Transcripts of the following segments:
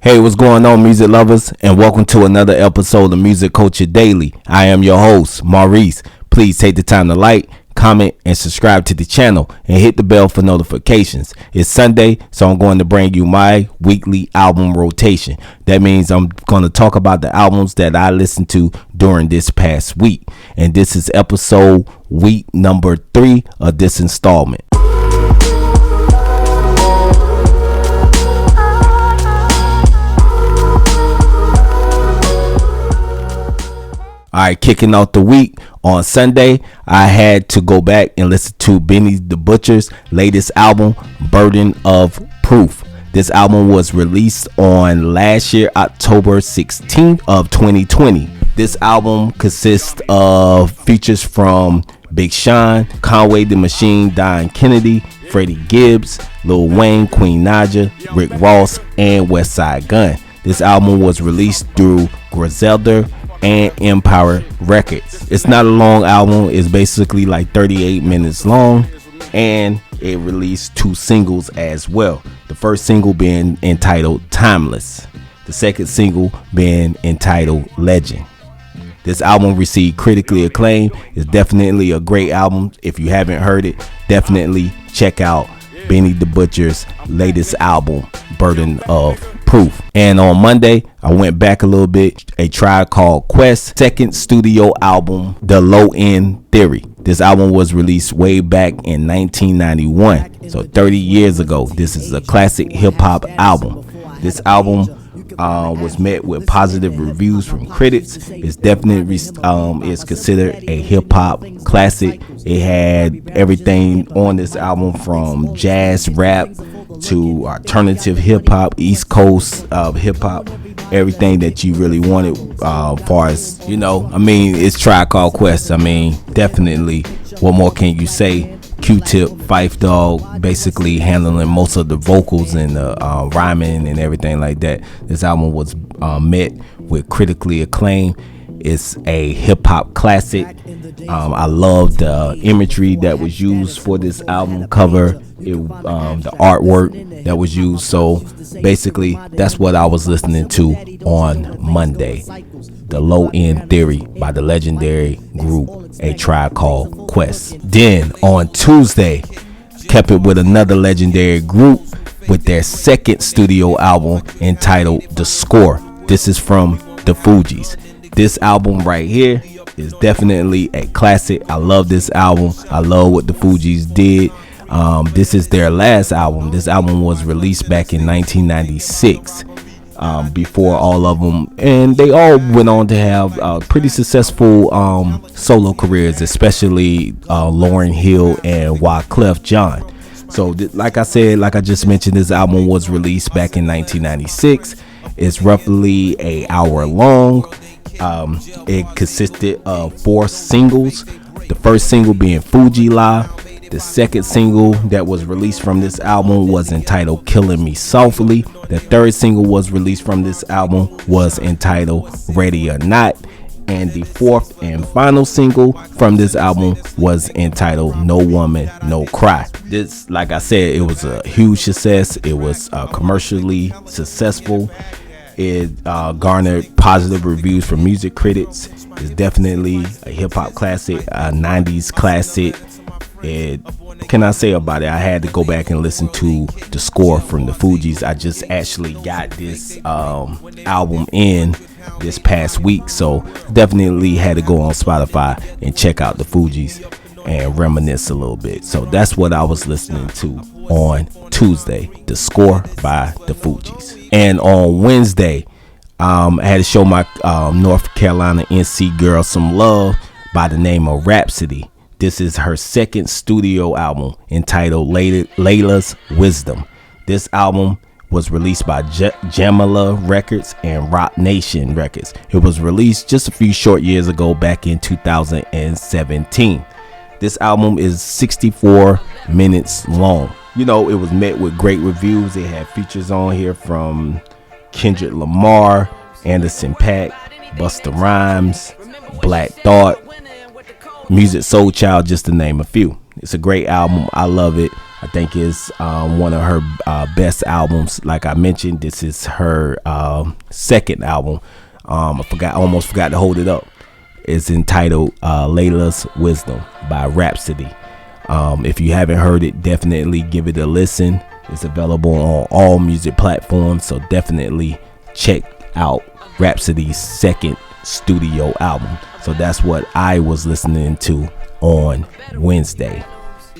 Hey, what's going on, music lovers, and welcome to another episode of Music Culture Daily. I am your host, Maurice. Please take the time to like, comment, and subscribe to the channel and hit the bell for notifications. It's Sunday, so I'm going to bring you my weekly album rotation. That means I'm going to talk about the albums that I listened to during this past week. And this is episode week number 3 of this installment. All right, kicking off the week on Sunday, I had to go back and listen to Benny the Butcher's latest album, Burden of Proof. This album was released on last year, October 16th of 2020. This album consists of features from Big Sean, Conway the Machine, Don Kennedy, Freddie Gibbs, Lil Wayne, Queen Naija, Rick Ross, and Westside Gunn. This album was released through Griselda and Empire Records. It's not a long album. It's basically like 38 minutes long, and it released 2 singles as well. The first single being entitled Timeless, the second single being entitled Legend. This album received critically acclaim. It's definitely a great album. If you haven't heard it, definitely check out Benny the Butcher's latest album, Burden of Proof. And on Monday, I went back a little bit. A Tribe Called Quest's second studio album, The Low End Theory. This album was released way back in 1991, so 30 years ago. This is a classic hip-hop album. This album was met with positive reviews from critics. It's definitely is considered a hip-hop classic. It had everything on this album from jazz, rap, to alternative hip-hop, East Coast hip-hop, everything that you really wanted, far as, it's Tribe Called Quest. Definitely, what more can you say? Q-Tip, Phife Dawg, basically handling most of the vocals and the rhyming and everything like that. This album was met with critically acclaim. It's a hip-hop classic. I love the imagery that was used for this album cover, the artwork that was used. So basically, that's what I was listening to on Monday. The Low End Theory by the legendary group A Tribe Called Quest. Then on Tuesday, kept it with another legendary group with their second studio album entitled The Score. This is from the Fugees. This album right here is definitely a classic. I love this album. I love what the Fugees did. This is their last album. This album was released back in 1996. Before all of them, and they all went on to have pretty successful solo careers, especially Lauryn Hill and Wyclef Jean. So like I just mentioned, this album was released back in 1996. It's roughly an hour long. It consisted of 4 singles. The first single being Fugees. The second single that was released from this album was entitled Killing Me Softly. The third single was released from this album was entitled Ready or Not. And the fourth and final single from this album was entitled No Woman, No Cry. This, like I said, it was a huge success. It was commercially successful. It garnered positive reviews from music critics. It's definitely a hip-hop classic, a 90s classic. What can I say about it? I had to go back and listen to The Score from the Fugees. I just actually got this album in this past week, so definitely had to go on Spotify and check out the Fugees and reminisce a little bit. So that's what I was listening to on Tuesday, The Score by the Fugees. And on Wednesday, I had to show my North Carolina NC girl some love by the name of Rhapsody. This is her second studio album entitled Laila's Wisdom. This album was released by Jamila Records and Rock Nation Records. It was released just a few short years ago, back in 2017. This album is 64 minutes long. It was met with great reviews. It had features on here from Kendrick Lamar, Anderson .Paak, Busta Rhymes, Black Thought, Musiq Soulchild, just to name a few. It's a great album. I love it. I think it's one of her best albums. Like I mentioned, this is her second album. Almost forgot to hold it up. It's entitled Laila's Wisdom by Rhapsody. If you haven't heard it, definitely give it a listen. It's available on all music platforms, so definitely check out Rhapsody's second studio album. So that's what I was listening to on Wednesday.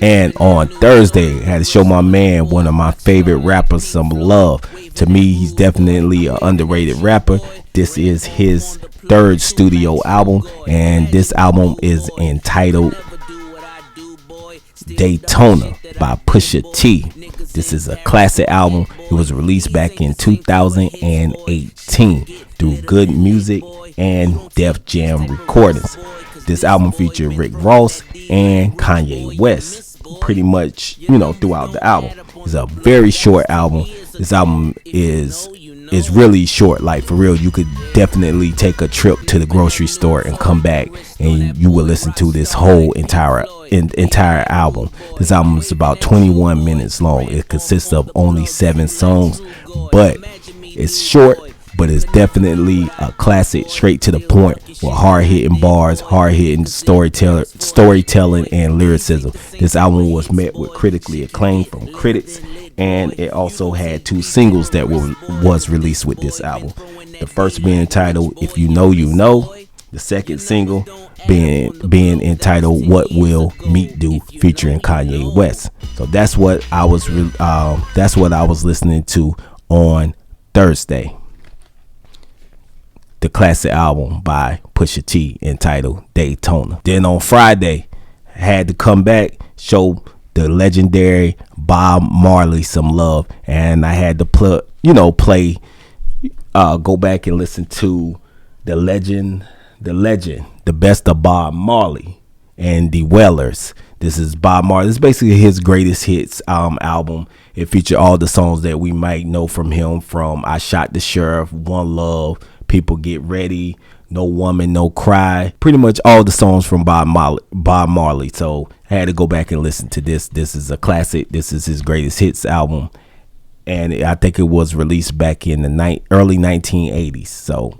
And on Thursday, I had to show my man, one of my favorite rappers, some love. To me, he's definitely an underrated rapper. This is his third studio album, and this album is entitled Daytona by Pusha T. This is a classic album. It was released back in 2018 through Good Music and Def Jam Recordings. This album featured Rick Ross and Kanye West pretty much, throughout the album. It's a very short album. This album is really short. Like, for real, you could definitely take a trip to the grocery store and come back and you will listen to this whole entire album. This album is about 21 minutes long. It consists of only 7 songs, but it's short, but it's definitely a classic, straight to the point, with hard-hitting bars, hard-hitting storytelling, and lyricism. This album was met with critically acclaim from critics, and it also had 2 singles that was released with this album. The first being entitled If You Know, You Know. The second single being entitled What Will Meek Do, featuring Kanye West. So that's what I was listening to on Thursday. The classic album by Pusha T entitled Daytona. Then on Friday, I had to come back, show the legendary Bob Marley some love, and I had to go back and listen to the legend, the best of Bob Marley and the Wailers. This is Bob Marley. This is basically his greatest hits album. It featured all the songs that we might know from him, from I Shot the Sheriff, One Love, People Get Ready, No Woman, No Cry. Pretty much all the songs from Bob Marley. So I had to go back and listen to this. This is a classic. This is his greatest hits album. And I think it was released back in the early 1980s. So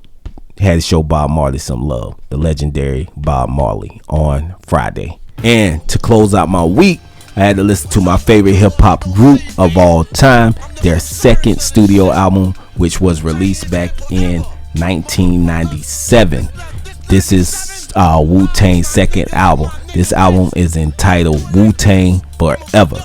had to show Bob Marley some love. The legendary Bob Marley on Friday. And to close out my week, I had to listen to my favorite hip-hop group of all time, their second studio album, which was released back in 1997. This is Wu-Tang's second album. This album is entitled 𝐤𝐤 Forever,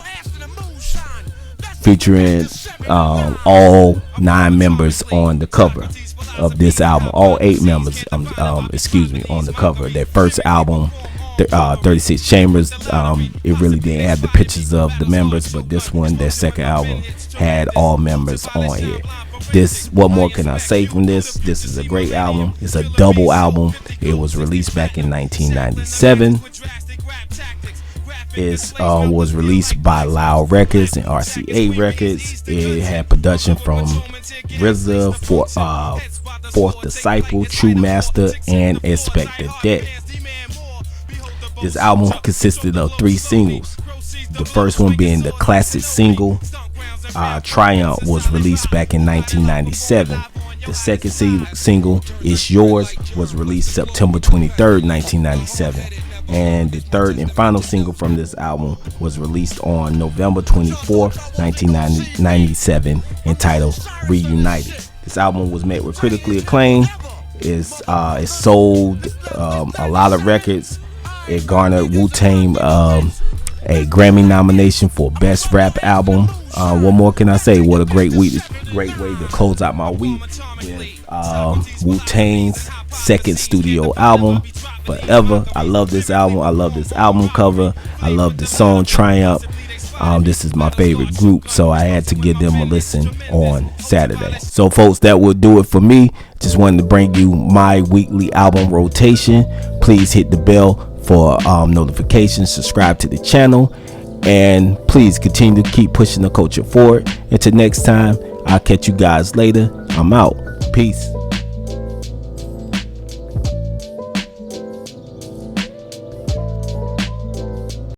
featuring all 9 members on the cover of this album. All 8 members, on the cover. Their first album, 36 Chambers, it really didn't have the pictures of the members, but this one, their second album, had all members on here. What more can I say from this? This is a great album. It's a double album. It was released back in 1997. It was released by Loud Records and RCA Records. It had production from RZA, Fourth Disciple, True Master, and Inspector Deck. This album consisted of 3 singles. The first one being the classic single Triumph, was released back in 1997. The second single, It's Yours, was released September 23rd, 1997. And the third and final single from this album was released on November 24th, 1997, entitled Reunited. This album was met with critically acclaim. It sold a lot of records. It garnered Wu-Tang a Grammy nomination for Best Rap Album. What more can I say? What a great way to close out my week with Wu-Tang's second studio album, Forever. I love this album. I love this album cover. I love the song Triumph. This is my favorite group, so I had to give them a listen on Saturday. So folks, that will do it for me. Just wanted to bring you my weekly album rotation. Please hit the bell for notifications, subscribe to the channel, and please continue to keep pushing the culture forward. Until next time, I'll catch you guys later. I'm out. Peace.